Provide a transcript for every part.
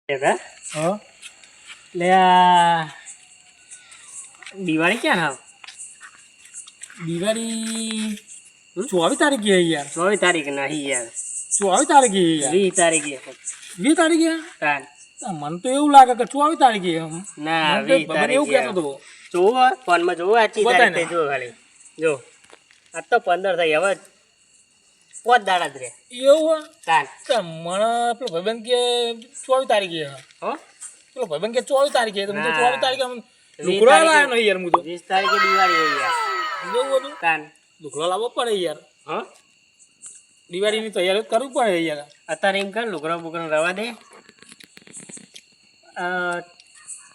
હા લે આ દિવાળી ક્યાં હાવ દિવાળી 24 તારીખે યાર 24 તારીખ નહીં યાર 24 તારીખે યાર 20 તારીખે 20 તારીખે તાન મને તો એવું લાગે કે 24 તારીખે ના મને 20 તો ખબર એવું તારીખે કહેતો હતો જોવો ફોનમાં જોવો આછી બતાય તારીખે ને. જો ખાલી જો આજ તો 15 થઈ હવે 5 દાડા જ રે એવું તાન તો મને પેલો ભાઈબંધ કે 24 તારીખે હો પેલો ભાઈબંધ કે 24 તારીખે તો મને ના. 24 તારીખે 20 લુકડો તારીખે. લાવ્યો નહીં યાર હું તો 20 તારીખે દિવાળી હોય યાર એવું હતું તાન લુકડો લાવવો પડે યાર હો દિવાળીની તૈયારી કરવી પડે યાર અત્યારે એમ કર લુકડા બુકડા રવા દે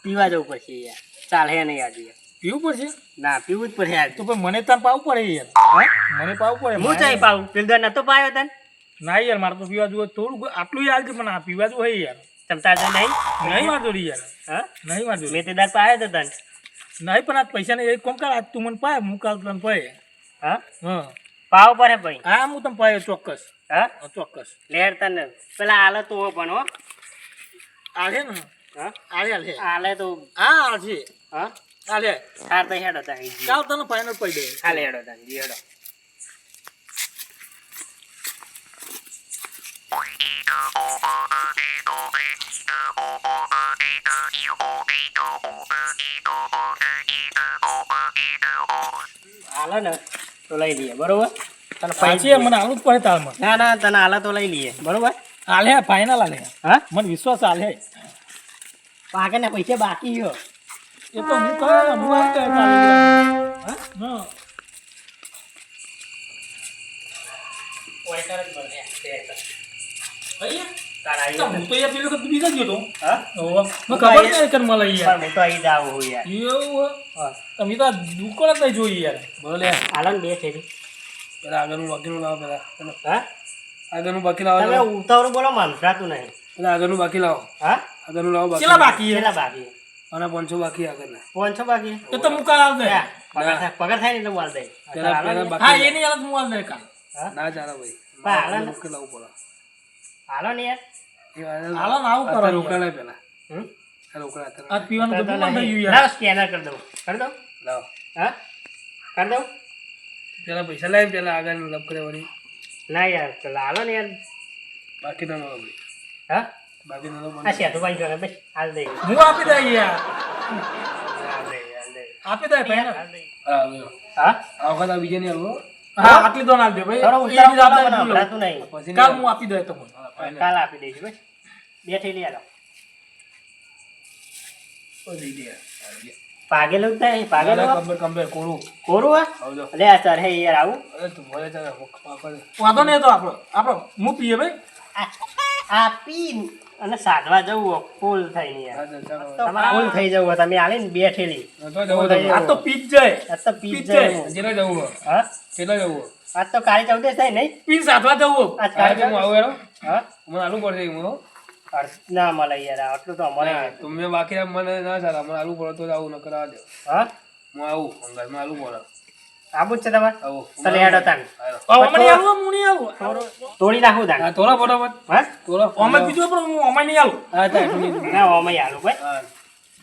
પીવા જવું પડશે યાર ચાલે નહીં આજે યાર પીવું પડશે ના પીવું જ પડશે આજે તો પણ મને તાર પાવું પડે યાર હા મને પાવું પડે હું ચાઈ પાઉં પેલદાર નતો પાયો તન ના યાર મારે તો પીવા જોવે થોડું આટલું યાર કે પણ આ પીવા જો હોય યાર ચમતા તો નહીં નહીં વાંધો નહીં યાર હા નહીં વાંધો મેં તે દાર પાયો તો તન નહીં પણ આજ પૈસા ને એક કોમ કર આજ તું મને પાય હું કાલ તને પાય હા હા પાવ પડે ભાઈ હા હું તને પાય ચોક્કસ હા ચોક્કસ લેર તન પેલા આલે તો પણ હો આલે ને હા આલે આલે આલે તો હા આલે હા આલે હાર તો હેડો તન કાલ તને ફાઇનલ પડી દે હાલે હેડો તન જી હેડો હાલે ને તો લઈ લઈએ બરોબર તને પાછી મને આલું જ પડે તારમાં ના ના તને હાલે તો લઈ લઈએ બરોબર આલે ફાઇનલ આલે હા મને વિશ્વાસ આલે પાકે ને પૈસા બાકી હો એ તો હું કહે હું આ કહે હા તારા હું તો યાર પેલું વખત બીજા ગયો તો હા મને ખબર નહીં કે મળે યાર હું તો અહીં જાવ હું યાર એવું તમે તો દુકાન જ નહીં જોઈ યાર બોલે હાલો ને બે છે પેલા આગળનું બાકીનું લાવો પેલા હા આગળનું બાકી લાવો તમે ઉતાવળું બોલો મંत्राતું નહીં પેલા આગળનું બાકી લાવો હા આગળનું લાવો બાકી કેટલા બાકી કેટલા બાકી અને 500 બાકી આગળના 500 બાકી એ તો મુકા આવ દે પગાર થાય ને એટલે માલ દે પેલા હાલો હા એની હાલત મુઆલ દે કાલ હા? ના ચાલે ભાઈ હાલો ને. મુકે લાવું પડે હાલો ને યાર હાલો ને આવું કરો રોકડા લે પેલા હમ? રોકડા અત્યારે આ પીવાનું તો તો બંધ થઈ નહીં. ગયું યાર લાવ સ્કેનર કરી દઉં લાવો હા કરી દઉં પેલા પૈસા લાવી પેલા આગળ લપ કરે વળી ના યાર પેલા હાલો ને યાર બાકી ના મળે ભાઈ હા બાકી ના આ મળે સેતુભાઈ જોડે બસ હાલ દે હું આપી દે યાર હાલ દે હાલ દે આપી દે ભાઈ હાલ દે હા લ્યો. હા આ વખત આ બીજા ની આલો હા આટલી તો ના દે ભાઈ થોડો એ ઉતારો જવાબદારી મને તું લો. સંભળાતું નહીં પછી કાલ હું આપી દે તમને કાલ આપી દઈશ બસ બે થેલી હાલો પાગેલું જ થાય પાગેલું કમ્પ્લેટ કોરું કોરું હા આવજો અલે આ સર હે યાર આવું અરે તું ભલે ચાલે વાંધો નહીં તો આપણો હું પીએ ભાઈ આ પી અને સાધવા જવું ફૂલ થઈને યાર તમારે ફૂલ થઈ જવું હોય તમે આલે ને બે થેલી આ તો પીજ જાય આ તો પી પીજ જાય જાય જેને જવું હોય હા કેટલા જવું હોય આજ તો કાળી ચૌદશ થાય નહીં પીન સાધવા જવું આજ હોય કાળી હું આવું યાર હા મને આલુ પડશે હું ના મળે યાર આટલું તો અમારે તમે બાકી મને ના ચાલે મને આલુ પડે તો જ આવું ન કરા દે હા હું આવું અંગારમાં આલુ પડે આવું જ છે તમારે આવું તો હેડો તાન મને આવું હું નહીં આવું તોડી નાખું તાન હા થોડા ફટાફટ હા થોડા અમે બીજું પણ હું અમાય નહીં આવું હા તો એટલું નહીં. ના ઓમય આલું ભાઈ હા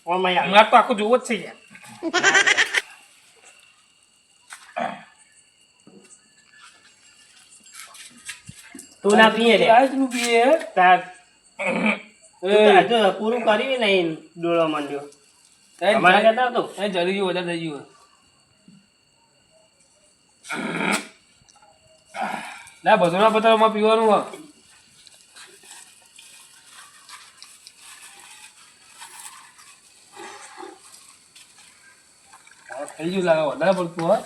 ઓમય આલું મારે તો આખું જોવો જ છે યાર તું ના પીએ રે આજનું પીએ તાર એ હજુ પૂરું કર્યું નહીં ડોળો માંડ્યો એ અમારે કહેતા હતો જરી ગયું વધારે થઈ ગયું ના ભસોડા પતરામાં પીવાનું હોય થઈ ગયું લાગે વધારે પડતું હોય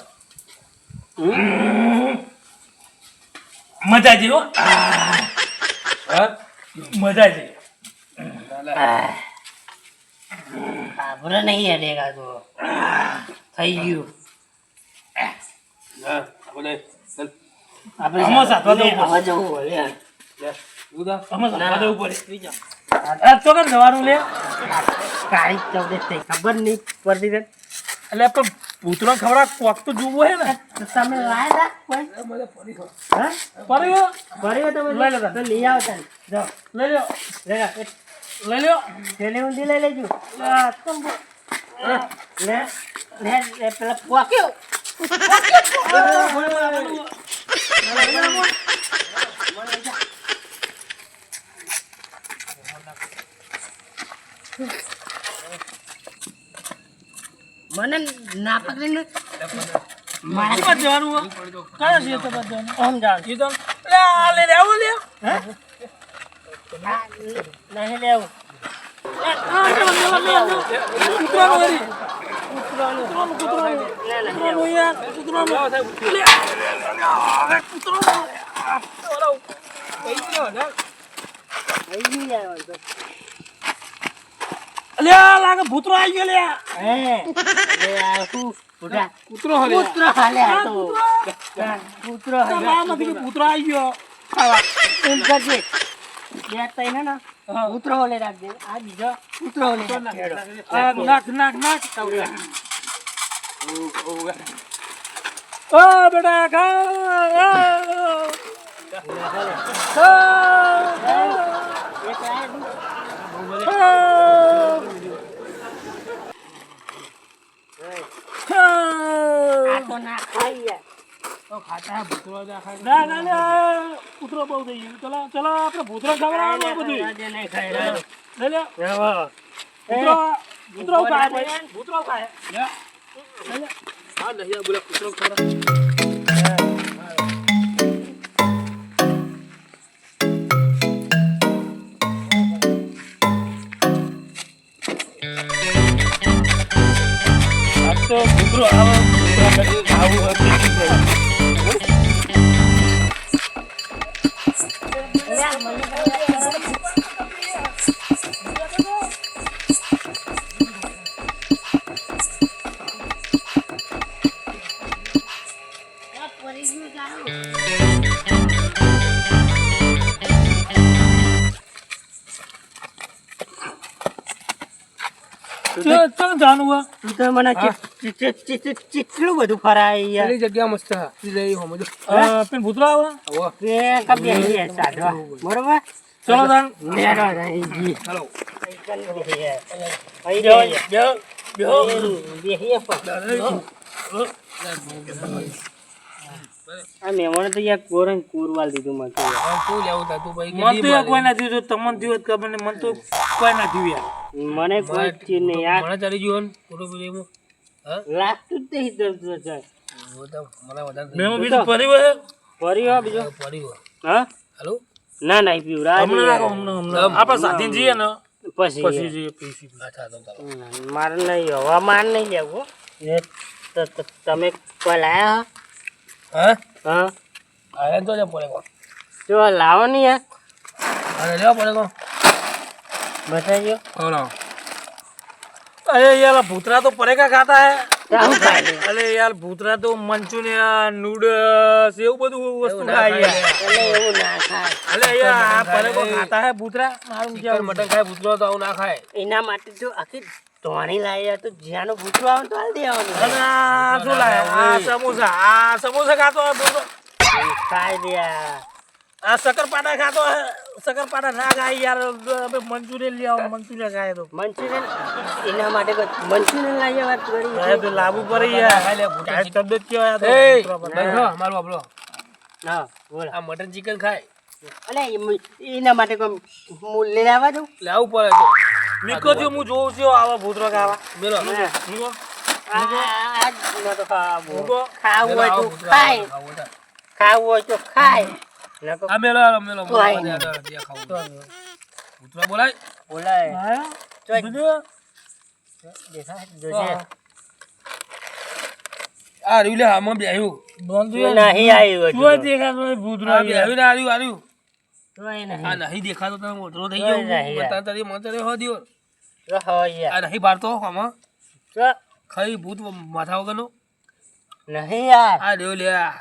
મજા જેવો હા મજા છે ખબર નહીં અડેગા તો થઈ ગયું હા આપણે આપણે આમાં સાધવા જવું પડે. આમાં જવું પડે ચોકન જવાનું લે કાળી ચૌદશ થઈ ખબર નહીં પડતી તને એટલે પણ પૂતળો ખવડા કોક તો જોવું હે ને તમે લાયા હતા કોઈ હા પડ્યો ભર્યો તમે લઈ લો તાન. તો લઈ આવો તાન જાઓ લઈ લો લે લઈ લ્યો થેલી ઊંધી લઈ લેજો લે લે પેલા પોક્યો મને ના પકડીને મારે બાદ જવાનું હોય? કયા છે તો બાદ જવાનું? આમ જાણ એ તો લે આ લે આવો લે નહીં લેવું કૂતરાનું હરી. કૂતરાનું યાર કૂતરાનું લે હવે કૂતરાનું ઓલો કઈ ગયો ને થઈ ગયું યાર લે લાગે ભૂતરો આવી ગયો લે હે લે આ શું ઉઠા કૂતરો હલે કૂતરો હાલે આ તો કૂતરો હાલે મામાંથી કે ભૂતરો આવી ગયો ખાવા એમ કરજે બે તઈ ને કૂતરો હોલે રાખજે આ બીજો કૂતરો હોલે આ નાક નાક નાક ઓ બેટા ખા આ તો ના ખાઈ યાર ખાતા ભૂતરો ના ના ના કૂતરો બહુ થઈ ગયું ચલો ચલો આપણે ભૂતરો ખાવાનું બધું આજે નહીં ખાઈ રહ્યો લે લે ભૂતરો ભૂતરો ખાય ભૂતરો ખાય લે લે હા નહીં બોલા ભૂતરો ખાય તો ભૂતરો આવું ચાલ જાનું હોય તું તો મને ચીટલું બધું ફરાય યાર જગ્યા મસ્ત લઈ હો મજો પેન ભૂતરો આવે કે કબે હે સાડવા બરોબર ચલો તાન લેડો રહી જી ચાલો આઈ બેહો જાય બેહો બેહીએ પણ આ મેમણ તો યાર કોરન કોરવાલ દીધું મને તો યાર. શું લેવું તા તું ભાઈ મન તો યાર કોઈ ના થયું તમને થયું હોત ખબર નહીં મન તો કોઈ ના થયું યાર મને કોઈ ચીજ નહીં યાર મને ચાલી ગયો ને ફોટો પડી હા લાગતું જ નહીં દર્દ છે મને વધારે મેં બીજું ફરી હોય ફરી હો બીજો પડી ગયો હા હાલો ના ના પીવરા હમણાં નાખો હમણાં આપણે સાથે જઈએ ને પછી પછી જઈએ પીસી અચ્છા તો ચાલો મારે નહીં હવામાન નહીં લેવું એ તમે કોઈ લાયા હા હા આયા તો પડે કો જો લાવો ને યાર અરે લેવા પડે કો બતાજો હાલો अरे यार भूतरा तो परेगा खाता है શું ખાય લે? अरे यार भूतरा तो मंचूरियन नूडल्स ये બધું વસ્તુ ખાય યાર એટલે એવું ના ખાય अरे यार આ परेगा खाता है भूतरा मालूम क्या મટન ખાય ભૂતરો તો આવું ના ખાય એના માટે જો આખી ધોણી લાવ્યા તો જ્યાંનો ભૂતરો આવે તો હાલ દેવાનું અને આ શું લાયા આ સમોસા ખાતો है भूतरो ખાઈ દે આ. આ શકરપાટા ખાતો है શકરપાટા ના ખાય यार अबे मंचूरियन ले आओ मंचूरियन खाए तो મંચુરિયન એના માટે મંચુરિયન લાવ્યા વાત કરી खाए तो लागू पड़े यार काय तबियत क्यों आया तो એ भूतरा पर? ભાઈ હા મારો બાબલો હા બોલ આ મટન ચિકન ખાય અલે એના માટે કોઈ મૂલ્ય લાવવા દઉં લેવું પડે તો મીકો જો હું જોઉં છું આવા ભૂતરો ખાવા મેલો મીકો આજ ન તો ખાવું મૂકો. ખાવું હોય તો ખાય ખાવું હોય તો ખાય નકો આ મેલો મેલો ખાય દે ખાવું ભૂતરો બોલાય બોલાય આયા ચોય બીજું દેખાય જોજે આ રીલે આમાં બેહ્યું બંધુ તું નહીં આવ્યો તું દેખાતો નહીં ભૂતરો આ બેહ્યું ને આર્યું આર્યું તું નહીં આ નહીં દેખાતો તમે મોટરો થઈ કોઈ ગયો નહીં મતા તારી મંતરે હો દિયો રહો યાર આ નહીં બારતો આમાં તો ખાઈ ભૂત માથા વગરનો નહીં યાર આ રહ્યો લે આ.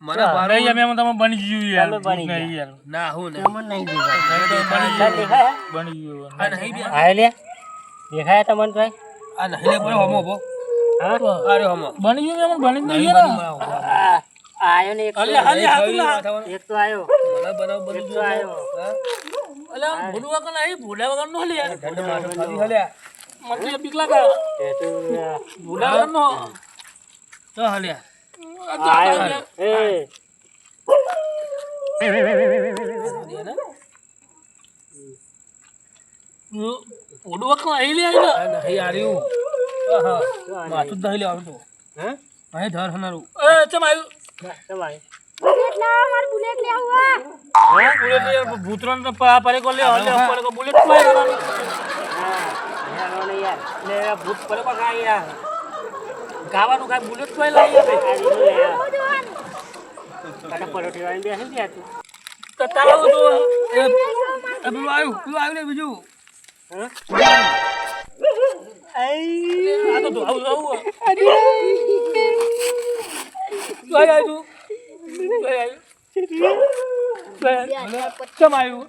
મને ચાલ, બારો ભાઈ અમે તમે બની ગયું યાર તમે બની નહીં યાર ના હું ને તમને નહીં દેખાય બની ચાલ દેખાય બની ગયું આ નહીં બે આય લે દેખાય તમને ભાઈ આ નહીં લે પડ્યો હમો ભો હા આ રહ્યો હમો બની ગયું એમ બની જ નહીં નહીં બની યાર આયો ને એક અલે હાલે હાથ લા એક તો આયો મને બનાવ એક બની તો આયો હા અલે આમ ભૂડું વગર નહીં, ભૂડા વગર નો લે. ખાલી હલ્યા મને બીક લાગે. એ તો ભૂડા વગર નો. તો હલ્યા ભૂડું વગર નહીં લે આઈને. નહીં આર્યું માથું દહીં લેવાનું તો હે અહીં ધર હનારું એ ચમ આવ્યું? તમારે બુલેટ લે ભૂતરણ તો પરે કો લે હલે પરે કો બુલેટ કોઈ કરવાનું. યાર લે ભૂત પરે કો ખાય યાર. ગાવાનું ખાય બુલેટ કોઈ લાવી આપે. કાકા પરોઠી વાળી બેસી ગયા તું તો તારું તો પેલું આવ્યું ને બીજું આ તો આવું આવું કોઈ આવ્યું ચમ આવ્યું?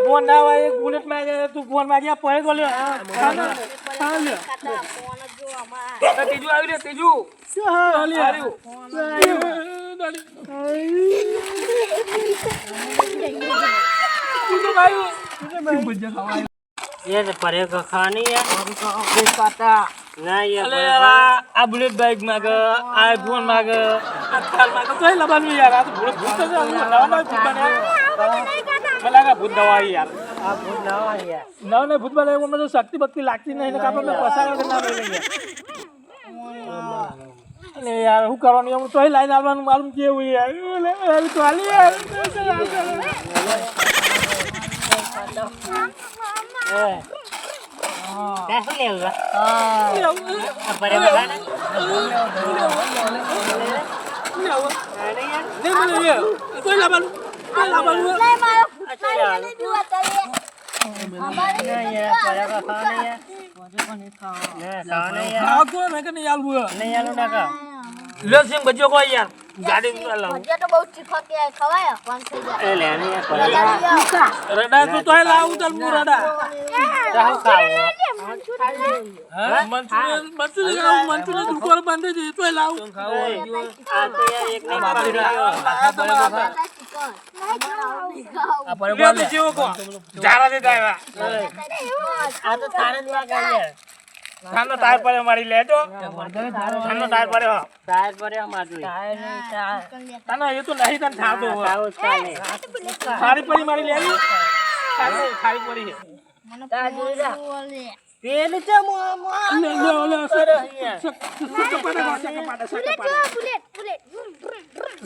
ફોન ના હોય બુલેટ માં તું ફોન માં ગયા પડે તો લ્યો. ત્રીજું આવી રે ત્રીજું ये परे का खानी है ना ये આ બુલેટ બાઈક માં આ ફોન માં આ કાર માં તો લબાનું યાર. આ તો ભૂત ભૂત નવા નવા ભૂત બન્યા. મને ભૂત દવા યાર. आप भूल ना यार નવા નવા ભૂત બન્યા એમાં તો શક્તિ ભક્તિ લાગતી નહીં ને કાપડ પસાર વગર ના લઈ લઈએ. અલે યાર શું કરવાનું એમ તોય લાઈન આવવાનું માલુમ કેવું યાર. અલે તો હાલી યાર. कैसे ले हुआ परे का खाना નહીં મને યાર તોય લાવવાનું अच्छा यार नहीं यार परे का खाना यार नहीं खाना यार ખાવ તો ને કે નહીં આલવું नहीं यार ना का લે સિંગ બજો કોઈ યાર ગાડી લાવું તો બહુ ચીખો કે ખવાય કોણ થઈ જાય ए लेने यार परे का રડા તો તોય લાવું તાર મુ રડા. चाहो खाओ હા મંચુરિયન દુકાન બંધ છે તોય લાવું. आ तो यार एक नहीं पकड़ આ પર લે તો જેવો કો જારા દે દાવા आ तो थाने दिया का यार થાનો ટાયર પર મારી લેજો. થાનો ટાયર પર હો टायर पर हमारे તાનો એ તો નહીં તને થાતો खाओ चाले ખારી પડી મારી લેવી. ખારી પડી છે. तेल चमो લે લે સકપાટા ખાઓ સકપાટા બુલેટ બુલેટ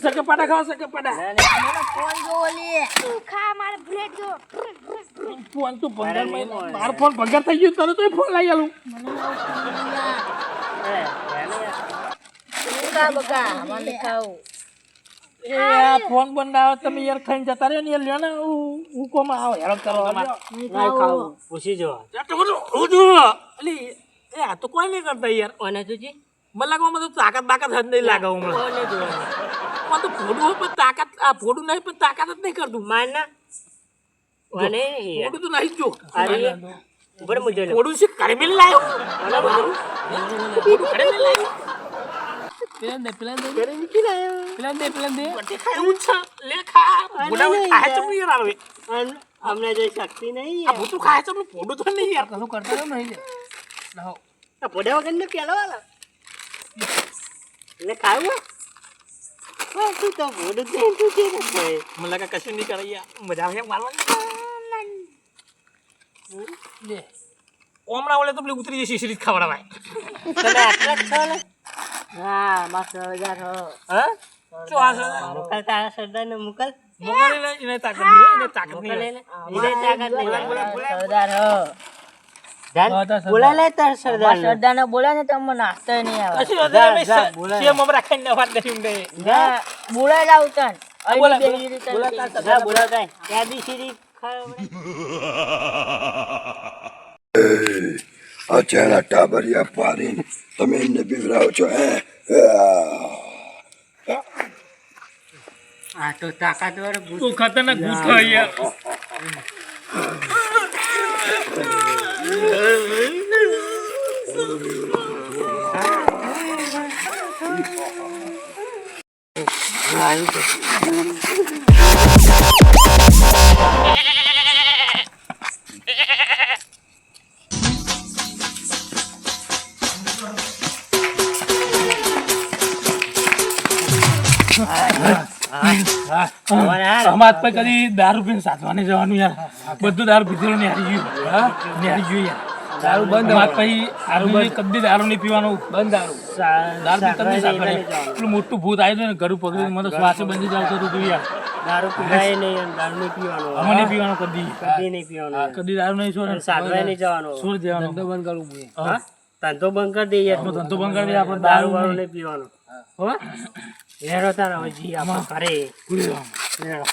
સકપાટા ખાઓ સકપાટા. કોણ જો લે તું ખા મારે બુલેટ જો ફોન તો ભંગાર માં મારો ફોન ભંગાર થઈ ગયો તને તો ફોન લઈ આલું. કા બકા મને ખાવ એ આ ફોન બનાવો તમે યાર ખાઈને જતા રહ્યો ને યાર લ્યો ને હું કોમાં આવો હેરાન કરો તમારે. नहीं खाओ पूछी जो અલી એ આ તો કોઈ નહીં કરતા યાર. ओने तुझी મને લાગવામાં તો તાકાત બાકાત જ નહીં લાગે હમણાં. ओने जो મને તો ફોડું હોય પણ તાકાત આ ફોડું નહીં પણ તાકાત જ નહીં કરતું. मारना ओने यार ફોડું તો નહીં જો अरे ऊपर मुझे लो ફોડું છે ઘરે મેં લાવ્યો. ओने मारू ફોડું ઘરે મેં લાવ્યો. પેલા દે तेरे में क्यों लाया પેલા દે બટે ખાય એવું છે લે ખા બુડા ખાય છે યાર આવે. हमने जो शक्ति नहीं આ है ભૂતું ખાય છે પણ ફોડું તો નહીં યાર. કશું કરતા રહ્યો નહીં લે લાવો पोड़े वगैरह ने प्याला वाला ले खाऊंगा तू तो बोल दे तू जे भाई મને લાગે કશું નહીં કરે યાર. મજા આવે મારવાની. લે ઓમણા ઓલે તો પેલી ઉતરી જશે શીશરી ખવડાવાય. तने अटक छोले हां मस्त मजा हो હા શું આ છે? मुकल तारा सरदार ने मुकल મોકલી લે એને તાકાત નહીં એને તાકાત मुकल નહીં. ले इधर ताकत नहीं बोला। सरदार हो जान बोला ले तार सरदार સરદાર ને બોલા ને તમે નાસ્તો નહીં આવે કશું જા, હૃદય મેં જા, બોલા. સેમ મમરા ખાઈને વાત નહીં ઊંઘે. બોલા જાવ તન બોલા, બોલા जा बोला काय क्या दी सीरी खाओ અચાનક ટાબરિયા પાડીને તમે એમને બીવરાવો છો હે आ तो ताकतवर भूत તું ખતરનાક ભૂત હોય યાર. અમાર પર કદી દારૂ પીને સાધવાને જવાનું યાર બધું દારૂ પીધેલું નેહારી ગયું હા નેહારી ગયું યાર દારૂ બંધ અમાર પછી કદી દારૂ નહીં પીવાનું બંધ દારૂ કદી સાધવાને પેલું મોટું ભૂત આવ્યું ને ઘરું પકડી મને શ્વાસે બંધી જાવ તો તું યાર દારૂ પીવાય નહીં અને દારૂ નહીં પીવાનો અમે નહીં પીવાનું કદી નહીં પીવાનો કદી દારૂ નહીં છોડે સાધવાય નહીં જવાનો છોડ દેવાનો ધંધો બંધ કરવું હા ધંધો બંધ કરી દઈએ ધંધો બંધ કરી દે આપણે દારૂ દારૂ વાળું નહીં પીવાનો હો હેરો તારા હવે જી આપણે ઘરે કુડી હેરો.